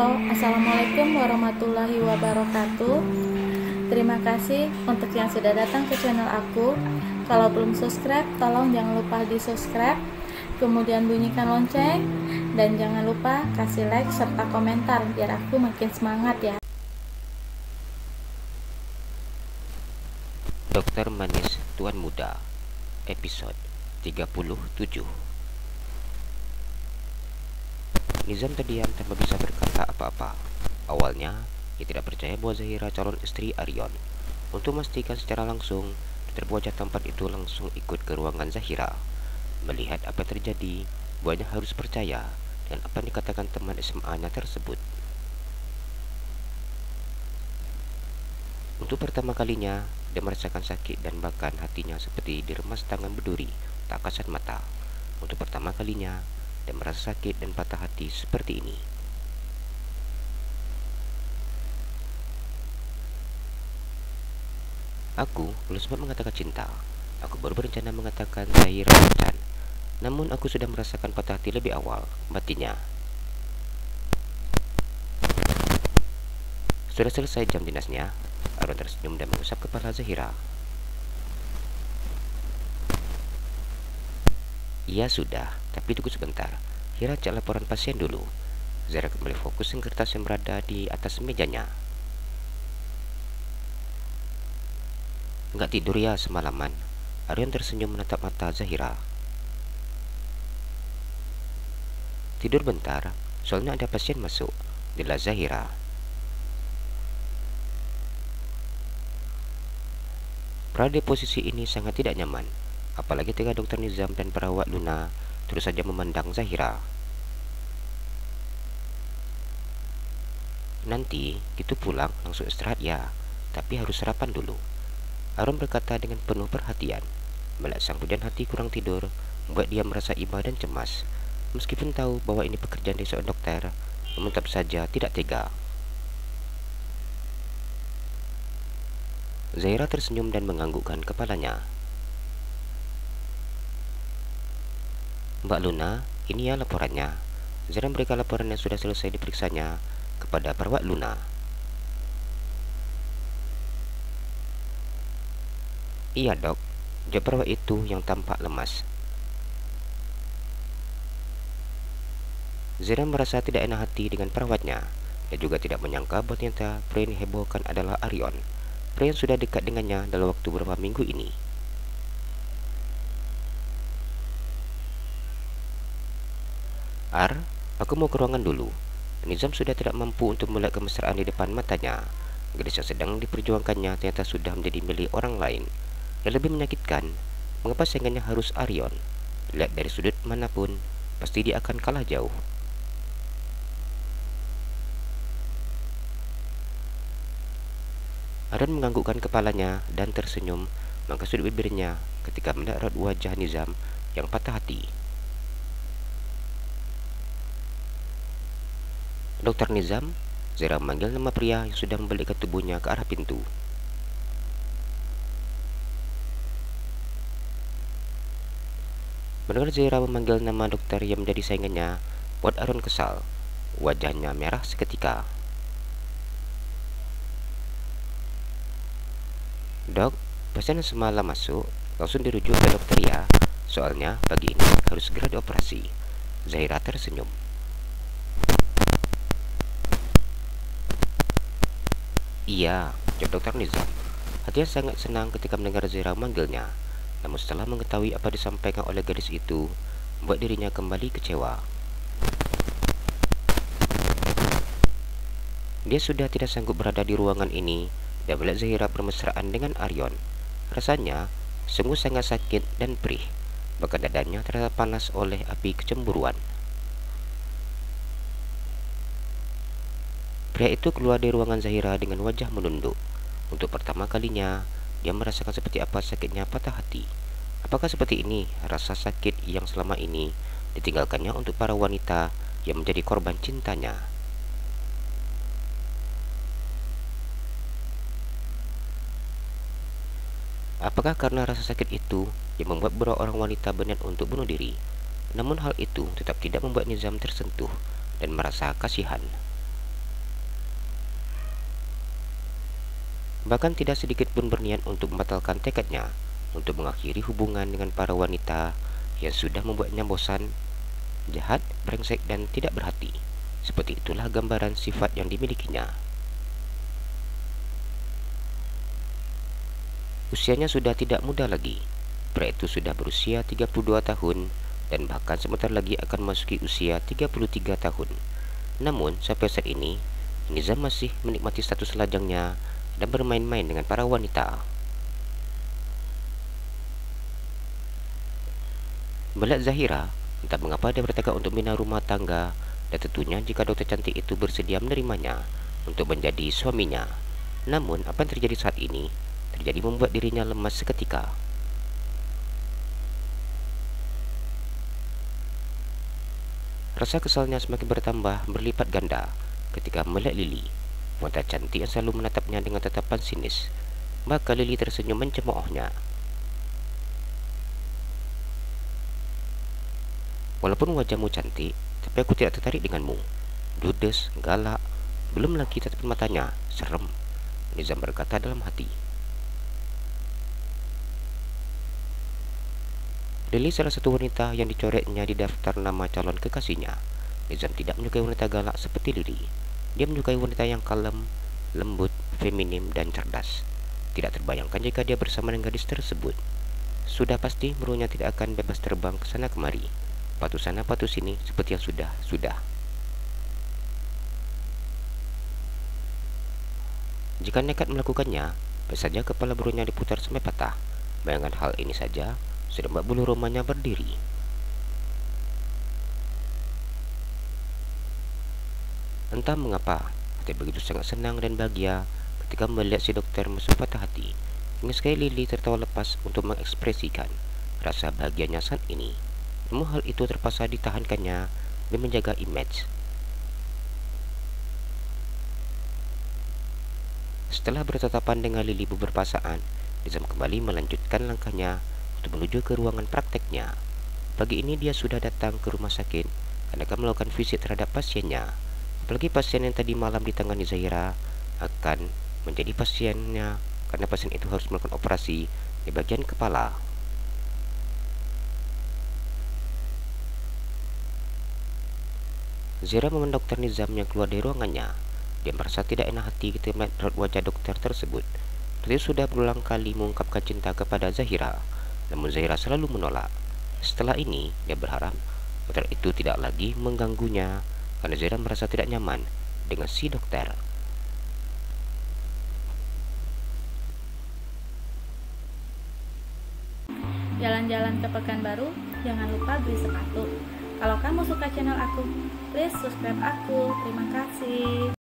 Halo, Assalamualaikum warahmatullahi wabarakatuh. Terima kasih untuk yang sudah datang ke channel aku. Kalau belum subscribe, tolong jangan lupa di subscribe, kemudian bunyikan lonceng, dan jangan lupa kasih like serta komentar biar aku makin semangat ya. Dokter Manis Tuan Muda, episode 37. Nizam terdiam tanpa bisa berkata apa-apa. Awalnya, ia tidak percaya bahwa Zahira calon istri Aryon. Untuk memastikan secara langsung, dokter wajah tampan itu langsung ikut ke ruangan Zahira. Melihat apa yang terjadi, buahnya harus percaya dengan apa yang dikatakan teman SMA-nya tersebut. Untuk pertama kalinya, dia merasakan sakit dan bahkan hatinya seperti diremas tangan berduri, tak kasat mata. Untuk pertama kalinya, dia merasa sakit dan patah hati seperti ini. Aku belum sempat mengatakan cinta. Aku baru berencana mengatakan Zahira macan. Namun aku sudah merasakan patah hati lebih awal, batinnya. Sudah selesai jam dinasnya, Arun tersenyum dan mengusap kepala Zahira. Iya sudah, tapi tunggu sebentar. Hira cek laporan pasien dulu. Zahira kembali fokus ke kertas yang berada di atas mejanya. Enggak tidur ya semalaman? Aryan tersenyum menatap mata Zahira. Tidur bentar, soalnya ada pasien masuk, jelas Zahira. Berada di posisi ini sangat tidak nyaman, apalagi ketika dokter Nizam dan perawat Luna terus saja memandang Zahira. Nanti gitu pulang langsung istirahat ya, tapi harus sarapan dulu, Arun berkata dengan penuh perhatian. Melihat sang hujan hati kurang tidur membuat dia merasa iba dan cemas. Meskipun tahu bahwa ini pekerjaan dari seorang dokter, namun tetap saja tidak tega. Zahira tersenyum dan menganggukkan kepalanya. Mbak Luna, ini ya laporannya. Zahira memberikan laporan yang sudah selesai diperiksanya kepada perawat Luna. Iya dok, jawab perawat itu yang tampak lemas. Zahira merasa tidak enak hati dengan perawatnya. Dia juga tidak menyangka bahwa ternyata pria yang dihebohkan adalah Aryon, pria yang sudah dekat dengannya dalam waktu beberapa minggu ini. Aku mau ke ruangan dulu. Nizam sudah tidak mampu untuk melihat kemesraan di depan matanya. Gadis yang sedang diperjuangkannya ternyata sudah menjadi milik orang lain. Yang lebih menyakitkan, mengapa saingannya harus Aryon? Lihat dari sudut manapun, pasti dia akan kalah jauh. Aryon menganggukkan kepalanya dan tersenyum, mengangkat sudut bibirnya ketika melihat raut wajah Nizam yang patah hati. Dokter Nizam, Zahira memanggil nama pria yang sudah membalikkan tubuhnya ke arah pintu. Mendengar Zahira memanggil nama dokter yang menjadi saingannya, buat Arun kesal. Wajahnya merah seketika. Dok, pasien yang semalam masuk langsung dirujuk ke dokter ya. Soalnya pagi ini harus segera dioperasi. Zahira tersenyum. Iya, jawab dokter Nizam. Hatinya sangat senang ketika mendengar Zahira memanggilnya. Namun setelah mengetahui apa disampaikan oleh gadis itu, membuat dirinya kembali kecewa. Dia sudah tidak sanggup berada di ruangan ini dan melihat Zahira bermesraan dengan Aryon. Rasanya sungguh sangat sakit dan perih, bahkan dadanya terasa panas oleh api kecemburuan. Pria itu keluar dari ruangan Zahira dengan wajah menunduk. Untuk pertama kalinya, dia merasakan seperti apa sakitnya patah hati. Apakah seperti ini rasa sakit yang selama ini ditinggalkannya untuk para wanita yang menjadi korban cintanya? Apakah karena rasa sakit itu yang membuat beberapa orang wanita berniat untuk bunuh diri? Namun hal itu tetap tidak membuat Nizam tersentuh dan merasa kasihan. Bahkan tidak sedikit pun berniat untuk membatalkan tekadnya untuk mengakhiri hubungan dengan para wanita yang sudah membuatnya bosan, jahat, brengsek, dan tidak berhati. Seperti itulah gambaran sifat yang dimilikinya. Usianya sudah tidak muda lagi. Pria itu sudah berusia 32 tahun dan bahkan sebentar lagi akan memasuki usia 33 tahun. Namun, sampai saat ini, Nizam masih menikmati status lajangnya dan bermain-main dengan para wanita. Melihat Zahira, entah mengapa dia bertekad untuk bina rumah tangga, dan tentunya jika dokter cantik itu bersedia menerimanya untuk menjadi suaminya. Namun, apa yang terjadi saat ini terjadi membuat dirinya lemas seketika. Rasa kesalnya semakin bertambah berlipat ganda ketika melihat Lily, wanita cantik yang selalu menatapnya dengan tatapan sinis. Maka Lily tersenyum mencemoohnya. Walaupun wajahmu cantik, tapi aku tidak tertarik denganmu. Judes, galak, belum lagi tatapan matanya, serem, Nizam berkata dalam hati. Lily salah satu wanita yang dicoretnya di daftar nama calon kekasihnya. Nizam tidak menyukai wanita galak seperti Lily. Dia menyukai wanita yang kalem, lembut, feminim, dan cerdas. Tidak terbayangkan jika dia bersama dengan gadis tersebut. Sudah pasti merunya tidak akan bebas terbang ke sana kemari, patu sana patu sini seperti yang sudah. Jika nekat melakukannya, saja kepala burunya diputar sampai patah. Bayangkan hal ini saja sudah membuat bulu romanya berdiri. Entah mengapa, hati begitu sangat senang dan bahagia ketika melihat si dokter masuk patah hati. Hingga sekali Lily tertawa lepas untuk mengekspresikan rasa bahagianya saat ini. Namun hal itu terpaksa ditahankannya demi menjaga image. Setelah bertatapan dengan Lily beberapa saat, Nizam kembali melanjutkan langkahnya untuk menuju ke ruangan prakteknya. Pagi ini dia sudah datang ke rumah sakit karena akan melakukan visit terhadap pasiennya. Apalagi pasien yang tadi malam ditangani Zahira akan menjadi pasiennya karena pasien itu harus melakukan operasi di bagian kepala. Zahira memandang dokter Nizam yang keluar dari ruangannya. Dia merasa tidak enak hati ketika melihat wajah dokter tersebut. Dia sudah berulang kali mengungkapkan cinta kepada Zahira, namun Zahira selalu menolak. Setelah ini, dia berharap dokter itu tidak lagi mengganggunya karena Zahira merasa tidak nyaman dengan si dokter. Jalan-jalan ke Pekanbaru, jangan lupa beli sepatu. Kalau kamu suka channel aku, please subscribe aku. Terima kasih.